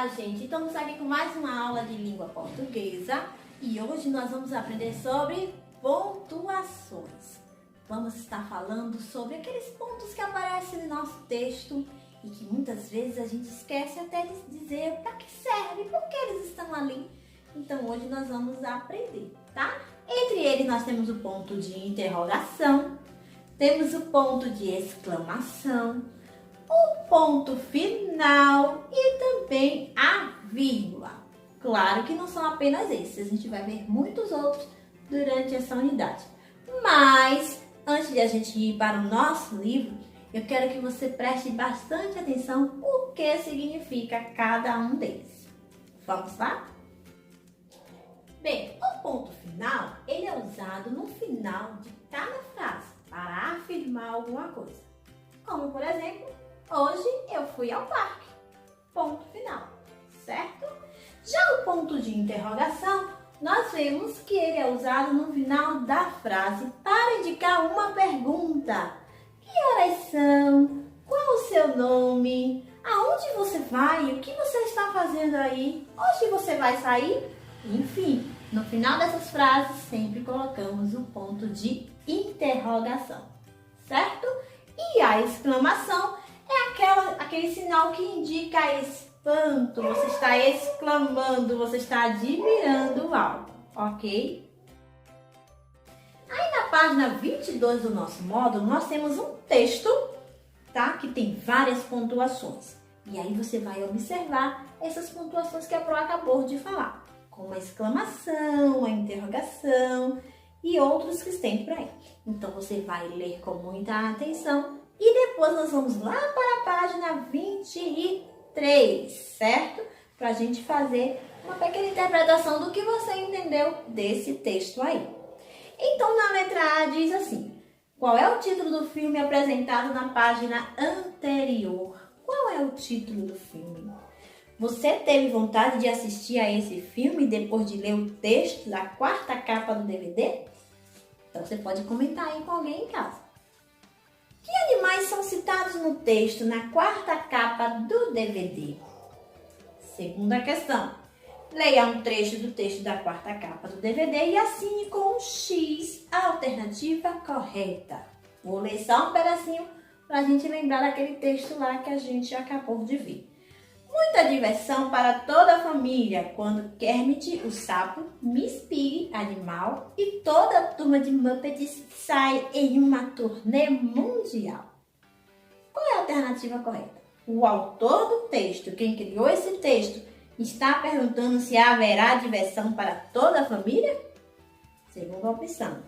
Olá, gente! Estamos aqui com mais uma aula de língua portuguesa e hoje nós vamos aprender sobre pontuações. Vamos estar falando sobre aqueles pontos que aparecem no nosso texto e que muitas vezes a gente esquece até de dizer para que serve, por que eles estão ali. Então hoje nós vamos aprender, tá? Entre eles nós temos o ponto de interrogação, temos o ponto de exclamação, o ponto final e também a vírgula. Claro que não são apenas esses, a gente vai ver muitos outros durante essa unidade. Mas, antes de a gente ir para o nosso livro, eu quero que você preste bastante atenção o que significa cada um deles. Vamos lá? Bem, o ponto final, ele é usado no final de cada frase para afirmar alguma coisa. Como, por exemplo, hoje eu fui ao parque. Ponto final, certo? Já o ponto de interrogação, nós vemos que ele é usado no final da frase para indicar uma pergunta. Que horas são? Qual o seu nome? Aonde você vai? O que você está fazendo aí? Hoje você vai sair? Enfim, no final dessas frases sempre colocamos um ponto de interrogação, certo? E a exclamação é aquele sinal que indica espanto, você está exclamando, você está admirando algo, ok? Aí na página 22 do nosso módulo, nós temos um texto, tá? Que tem várias pontuações. E aí você vai observar essas pontuações que a Pro acabou de falar, como a exclamação, a interrogação e outros que tem por aí. Então você vai ler com muita atenção e depois nós vamos lá para a página 23, certo? Para a gente fazer uma pequena interpretação do que você entendeu desse texto aí. Então, na letra A diz assim: qual é o título do filme apresentado na página anterior? Qual é o título do filme? Você teve vontade de assistir a esse filme depois de ler o texto da quarta capa do DVD? Então, você pode comentar aí com alguém em casa. Que animais são citados no texto na quarta capa do DVD? Segunda questão. Leia um trecho do texto da quarta capa do DVD e assine com um X a alternativa correta. Vou ler só um pedacinho para a gente lembrar daquele texto lá que a gente acabou de ver. Muita diversão para toda a família quando Kermit, o sapo, Miss Piggy, animal, e toda a turma de Muppets sai em uma turnê mundial. Qual é a alternativa correta? O autor do texto, quem criou esse texto, está perguntando se haverá diversão para toda a família? Segunda opção.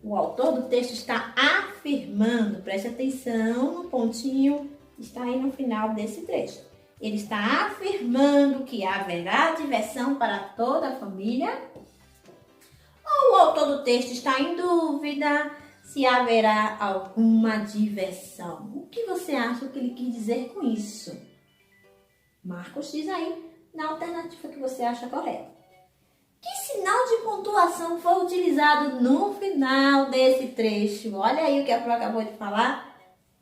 O autor do texto está afirmando, preste atenção no pontinho, está aí no final desse trecho. Ele está afirmando que haverá diversão para toda a família? Ou o autor do texto está em dúvida se haverá alguma diversão? O que você acha que ele quis dizer com isso? Marcos diz aí na alternativa que você acha correta. Que sinal de pontuação foi utilizado no final desse trecho? Olha aí o que a Pro acabou de falar.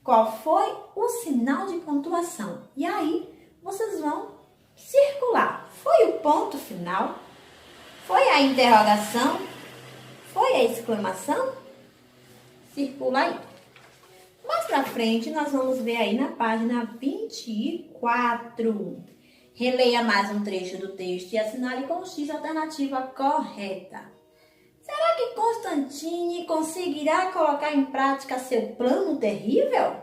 Qual foi o sinal de pontuação? E aí vocês vão circular. Foi o ponto final? Foi a interrogação? Foi a exclamação? Circula aí. Mais pra frente, nós vamos ver aí na página 24. Releia mais um trecho do texto e assinale com o X a alternativa correta. Será que Constantine conseguirá colocar em prática seu plano terrível?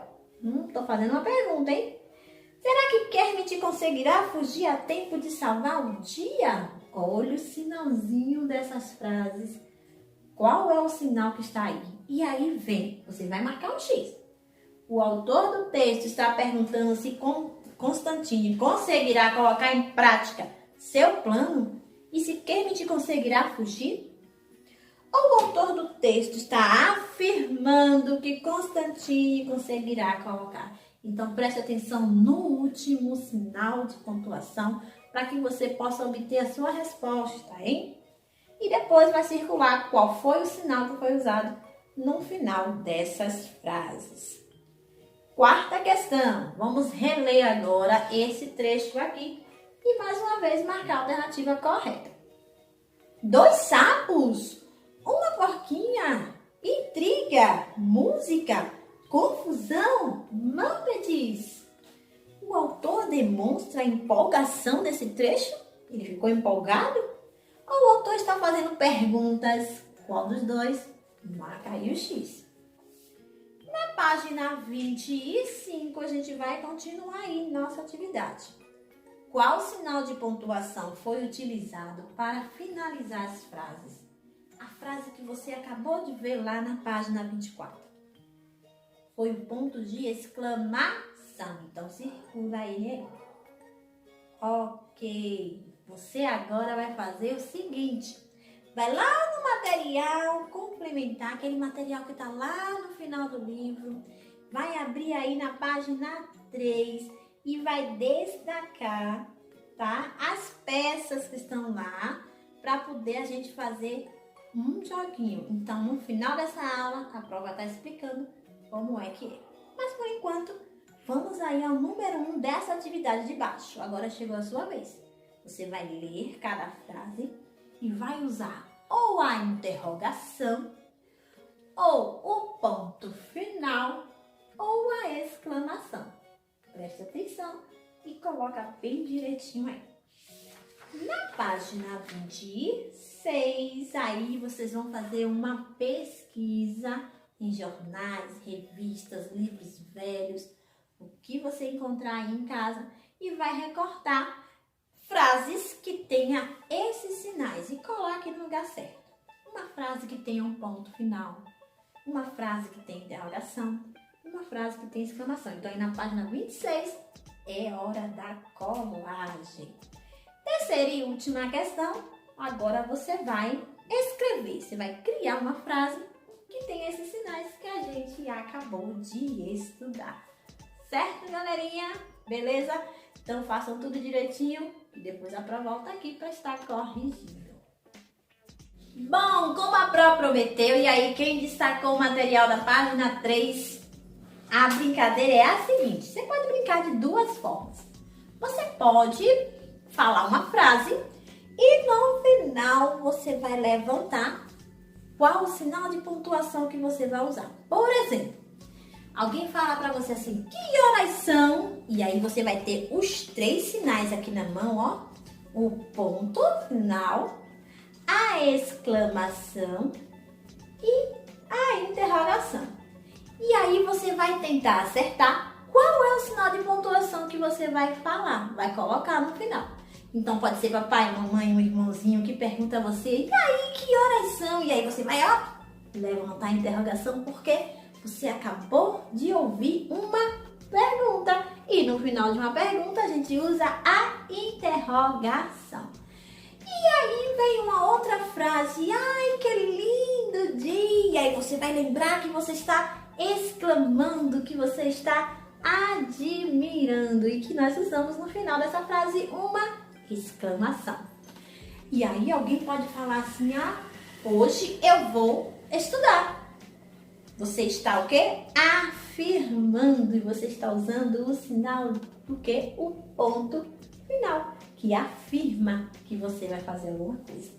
Tô fazendo uma pergunta, hein? Será que Kermit conseguirá fugir a tempo de salvar o dia? Olha o sinalzinho dessas frases. Qual é o sinal que está aí? E aí vem, você vai marcar um X. O autor do texto está perguntando se Constantine conseguirá colocar em prática seu plano e se Kermit conseguirá fugir? Ou o autor do texto está afirmando que Constantine conseguirá colocar? Então, preste atenção no último sinal de pontuação para que você possa obter a sua resposta, hein? E depois vai circular qual foi o sinal que foi usado no final dessas frases. Quarta questão. Vamos reler agora esse trecho aqui e mais uma vez marcar a alternativa correta. 2 sapos, uma porquinha, intriga, música, confusão, muppets. O autor demonstra empolgação nesse trecho? Ele ficou empolgado? Ou o autor está fazendo perguntas? Qual dos dois? Marca aí o X. Na página 25, a gente vai continuar aí nossa atividade. Qual sinal de pontuação foi utilizado para finalizar as frases? A frase que você acabou de ver lá na página 24. Foi o ponto de exclamação. Então, circula ele aí. Ok. Você agora vai fazer o seguinte. Vai lá no material complementar, aquele material que está lá no final do livro. Vai abrir aí na página 3 e vai destacar, tá, as peças que estão lá para poder a gente fazer um joguinho. Então, no final dessa aula, a prova está explicando como é que é. Mas, por enquanto, vamos aí ao número 1 dessa atividade de baixo. Agora chegou a sua vez. Você vai ler cada frase e vai usar ou a interrogação, ou o ponto final, ou a exclamação. Preste atenção e coloca bem direitinho aí. Na página 26, aí vocês vão fazer uma pesquisa em jornais, revistas, livros velhos, o que você encontrar aí em casa e vai recortar frases que tenha esses sinais e coloque no lugar certo. Uma frase que tenha um ponto final, uma frase que tenha interrogação, uma frase que tenha exclamação. Então, aí na página 26 é hora da colagem. Terceira e última questão, agora você vai escrever, você vai criar uma frase que tem esses sinais que a gente acabou de estudar. Certo, galerinha? Beleza? Então, façam tudo direitinho e depois a prova volta aqui para estar corrigindo. Bom, como a prova prometeu, e aí quem destacou o material da página 3, a brincadeira é a seguinte. Você pode brincar de duas formas. Você pode falar uma frase e no final você vai levantar qual o sinal de pontuação que você vai usar. Por exemplo, alguém fala para você assim, que horas são? E aí você vai ter os 3 sinais aqui na mão, ó. O ponto final, a exclamação e a interrogação. E aí você vai tentar acertar qual é o sinal de pontuação que você vai falar, vai colocar no final. Então pode ser papai, mamãe, um irmãozinho que pergunta a você, e aí, que horas são? E aí você vai, ó, levantar a interrogação porque você acabou de ouvir uma pergunta. E no final de uma pergunta a gente usa a interrogação. E aí vem uma outra frase, ai, que lindo dia. E aí você vai lembrar que você está exclamando, que você está admirando. E que nós usamos no final dessa frase uma exclamação. E aí alguém pode falar assim, ah, hoje eu vou estudar. Você está o quê? Afirmando, e você está usando o sinal do quê? O ponto final, que afirma que você vai fazer alguma coisa,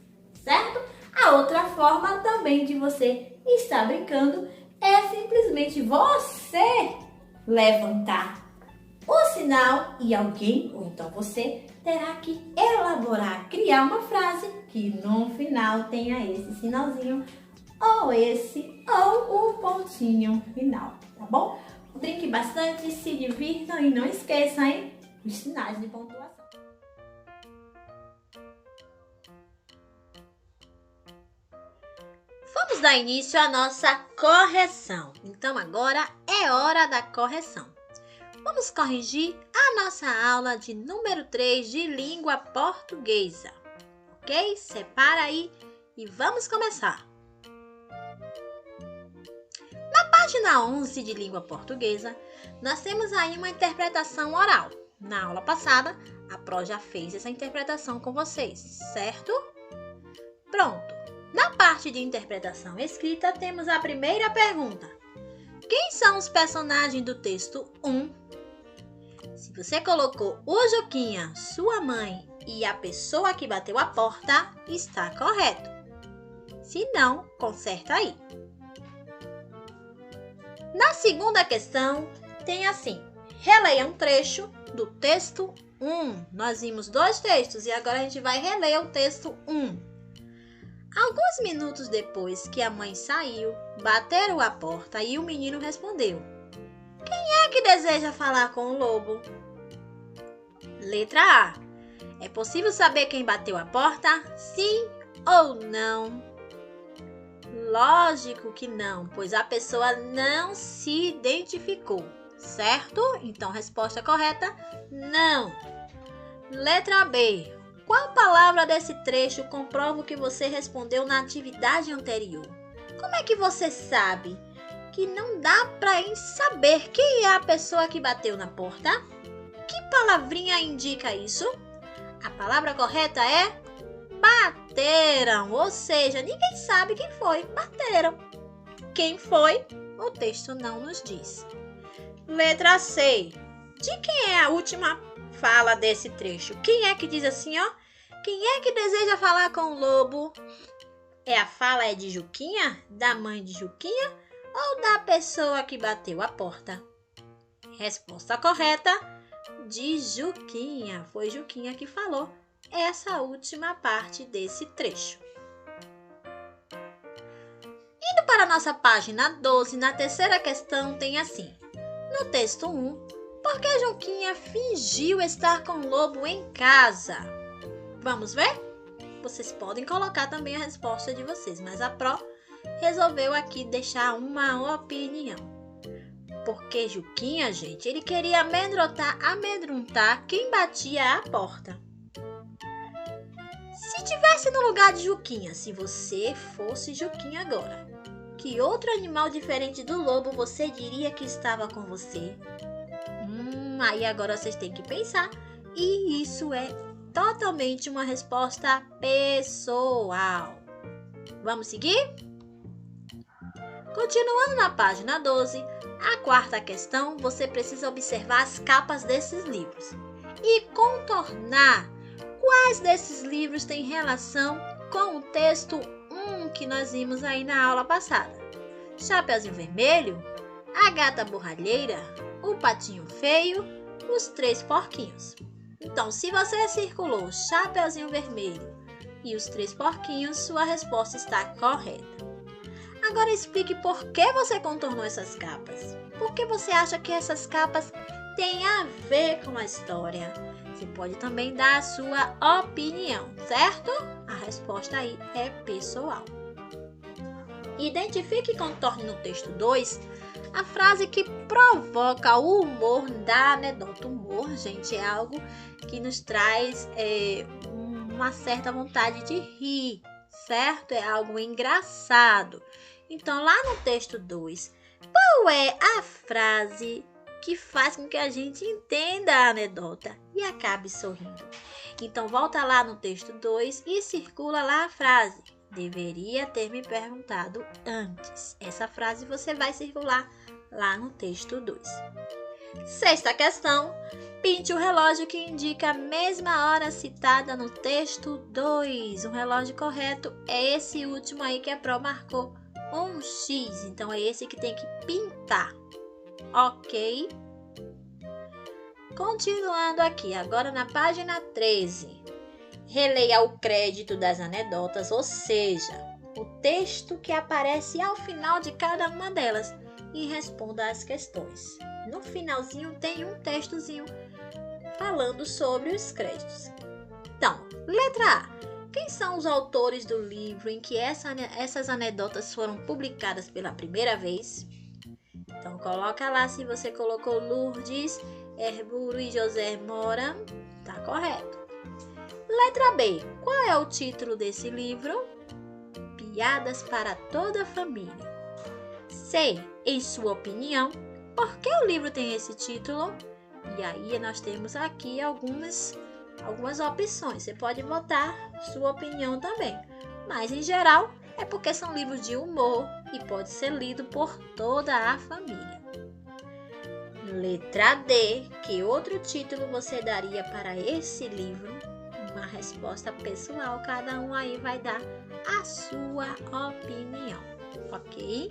certo? A outra forma também de você estar brincando é simplesmente você levantar o sinal e alguém, ou então você, terá que elaborar, criar uma frase que no final tenha esse sinalzinho, ou esse, ou o pontinho final, tá bom? Brinque bastante, se divirtam e não esqueçam, hein, os sinais de pontuação. Vamos dar início à nossa correção. Então agora é hora da correção. Vamos corrigir a nossa aula de número 3 de língua portuguesa, ok? Separa aí e vamos começar. Na página 11 de língua portuguesa, nós temos aí uma interpretação oral. Na aula passada, a Pro já fez essa interpretação com vocês, certo? Pronto! Na parte de interpretação escrita, temos a primeira pergunta. Quem são os personagens do texto 1? Se você colocou o Juquinha, sua mãe e a pessoa que bateu a porta, está correto. Se não, conserta aí. Na segunda questão, tem assim: releia um trecho do texto 1. Nós vimos 2 textos e agora a gente vai reler o texto 1. Alguns minutos depois que a mãe saiu, bateram a porta e o menino respondeu: quem é que deseja falar com o lobo? Letra A. É possível saber quem bateu a porta? Sim ou não? Lógico que não, pois a pessoa não se identificou, certo? Então, resposta correta, não. Letra B. Qual palavra desse trecho comprova o que você respondeu na atividade anterior? Como é que você sabe que não dá para saber quem é a pessoa que bateu na porta? Que palavrinha indica isso? A palavra correta é bateram, ou seja, ninguém sabe quem foi, bateram. Quem foi? O texto não nos diz. Letra C. De quem é a última fala desse trecho? Quem é que diz assim, ó? Quem é que deseja falar com o lobo? A fala é de Juquinha? Da mãe de Juquinha? Ou da pessoa que bateu a porta? Resposta correta, de Juquinha. Foi Juquinha que falou essa última parte desse trecho. Indo para a nossa página 12, na terceira questão tem assim: no texto 1, por que Juquinha fingiu estar com o lobo em casa? Vamos ver? Vocês podem colocar também a resposta de vocês, mas a Pro resolveu aqui deixar uma opinião. Porque Juquinha, gente, ele queria amedrontar quem batia a porta. Se tivesse no lugar de Juquinha, se você fosse Juquinha agora, que outro animal diferente do lobo você diria que estava com você? Aí agora vocês têm que pensar. E isso é totalmente uma resposta pessoal. Vamos seguir? Continuando na página 12, a quarta questão, você precisa observar as capas desses livros e contornar quais desses livros têm relação com o texto 1 que nós vimos aí na aula passada. Chapeuzinho Vermelho, a Gata Borralheira, o Patinho Feio, os 3 Porquinhos. Então, se você circulou Chapeuzinho Vermelho e os 3 Porquinhos, sua resposta está correta. Agora explique por que você contornou essas capas. Por que você acha que essas capas têm a ver com a história? Você pode também dar a sua opinião, certo? A resposta aí é pessoal. Identifique e contorne no texto 2 a frase que provoca o humor da anedota. O humor, gente, é algo que nos traz uma certa vontade de rir, certo? É algo engraçado. Então, lá no texto 2, qual é a frase que faz com que a gente entenda a anedota e acabe sorrindo? Então, volta lá no texto 2 e circula lá a frase: deveria ter me perguntado antes. Essa frase você vai circular lá no texto 2. Sexta questão. Pinte o relógio que indica a mesma hora citada no texto 2. O relógio correto é esse último aí que a Pro marcou um X. Então, é esse que tem que pintar. Ok? Continuando aqui, agora na página 13. Releia o crédito das anedotas, ou seja, o texto que aparece ao final de cada uma delas, e responda às questões. No finalzinho tem um textozinho falando sobre os créditos. Então, letra A. Quem são os autores do livro em que essas anedotas foram publicadas pela primeira vez? Então, coloca lá se você colocou Lourdes, Herburo e José Mora. Tá correto. Letra B. Qual é o título desse livro? Piadas para toda a família. C. Em sua opinião, por que o livro tem esse título? E aí nós temos aqui algumas opções. Você pode botar sua opinião também. Mas em geral é porque são livros de humor e pode ser lido por toda a família. Letra D, que outro título você daria para esse livro? Uma resposta pessoal, cada um aí vai dar a sua opinião, ok?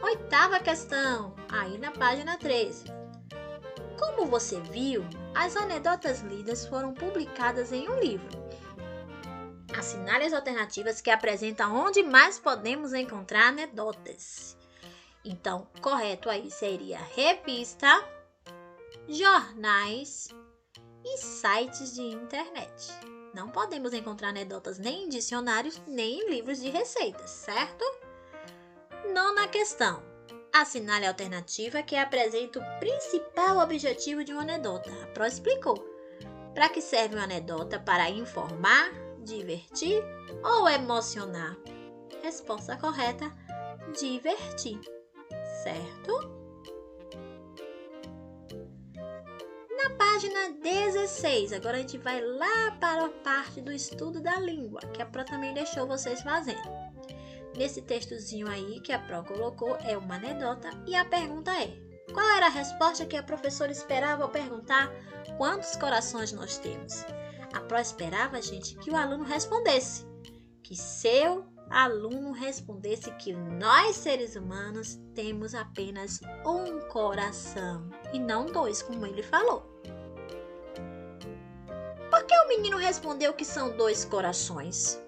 Oitava questão, aí na página 13. Como você viu, as anedotas lidas foram publicadas em um livro. Assinale as alternativas que apresentam onde mais podemos encontrar anedotas. Então, correto aí seria revista, jornais e sites de internet. Não podemos encontrar anedotas nem em dicionários, nem em livros de receitas, certo? Nona questão. Assinale a alternativa que apresenta o principal objetivo de uma anedota. A Pro explicou. Para que serve uma anedota? Para informar, divertir ou emocionar? Resposta correta, divertir. Certo? Na página 16, agora a gente vai lá para a parte do estudo da língua, que a Pro também deixou vocês fazendo. Nesse textozinho aí que a Pro colocou é uma anedota e a pergunta é: qual era a resposta que a professora esperava ao perguntar quantos corações nós temos? A Pro esperava, gente, que o aluno respondesse, que seu aluno respondesse que nós, seres humanos, temos apenas um coração e não dois, como ele falou. Por que o menino respondeu que são 2 corações?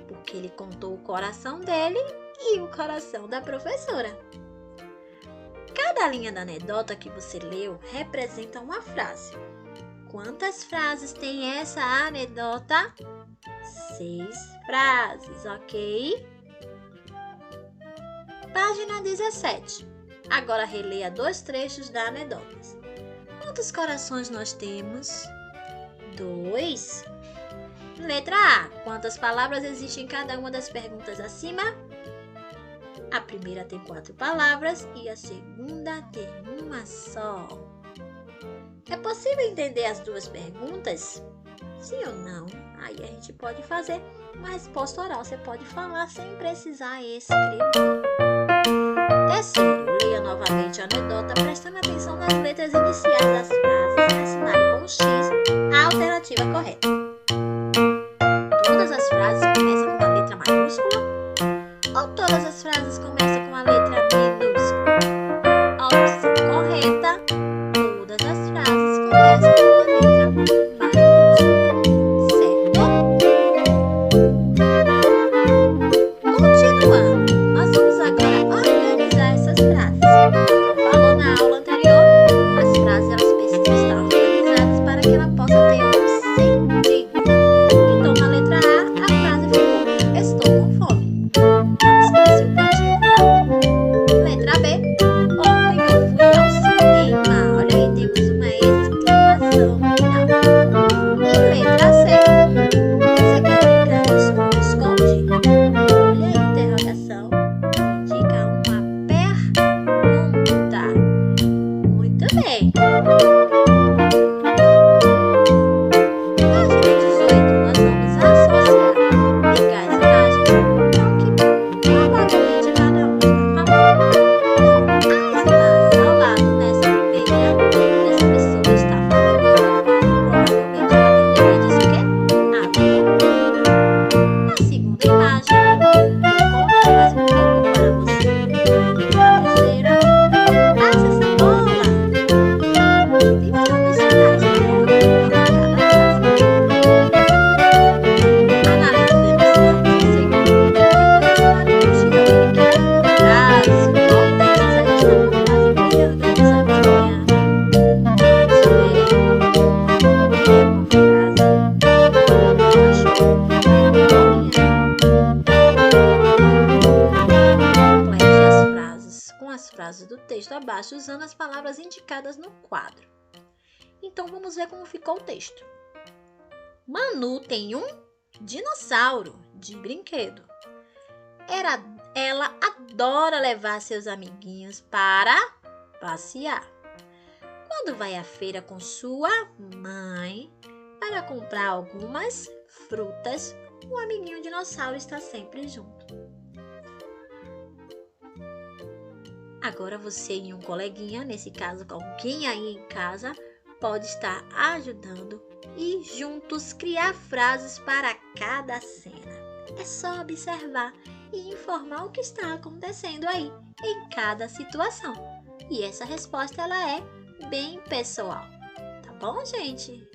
Porque ele contou o coração dele e o coração da professora. Cada linha da anedota que você leu representa uma frase. Quantas frases tem essa anedota? 6 frases, ok? Página 17. Agora releia 2 trechos da anedota. Quantos corações nós temos? 2. Letra A. Quantas palavras existem em cada uma das perguntas acima? A primeira tem 4 palavras e a segunda tem uma só. É possível entender as 2 perguntas? Sim ou não? Aí a gente pode fazer uma resposta oral. Você pode falar sem precisar escrever. Terceiro, leia novamente a anedota prestando atenção nas letras iniciais das frases. Assinale com X a alternativa correta. Todas as frases começam com a letra maiúscula ou todas as frases começam com a letra minúscula? A opção correta, todas as frases começam com a letra maiúscula, certo? Continuando, nós vamos agora organizar essas frases. Como falou na aula anterior, as frases elas precisam estar organizadas para que ela possa ter um sentido. Então, na letra A, a frase ficou: estou com fome. Não esquece o pontinho final. Letra B, ontem eu fui ao cinema. Olha aí, temos uma exclamação no final. E letra C, você quer brincar de esconde-esconde? Olha aí, interrogação. Indica uma pergunta. Muito bem. Página 18, nós vamos associar, ligar as imagens ao que provavelmente cada um está falando. Então, as imagens ao lado dessa primeira, essa pessoa está falando, provavelmente ela entendeu e disse o quê? Água. Na segunda imagem, encontre mais um pouco para você. Na terceira, passa essa bola. Atenção nos sinais que foram colocados em cada frase. Analise os enunciados em segundo. Depois assinale com X aquele que é frase. Qual dessas a gente está com base bem organizada para ganhar? Vamos ver. É uma frase. Achou? Complete as frases com as frases do texto abaixo usando as palavras indicadas no quadro. Então vamos ver como ficou o texto. Manu tem um dinossauro de brinquedo. Ela adora levar seus amiguinhos para passear. Quando vai à feira com sua mãe para comprar algumas frutas, o amiguinho dinossauro está sempre junto. Agora você e um coleguinha, nesse caso alguém aí em casa, pode estar ajudando e juntos criar frases para cada cena. É só observar e informar o que está acontecendo aí em cada situação. E essa resposta ela é bem pessoal. Tá bom, gente?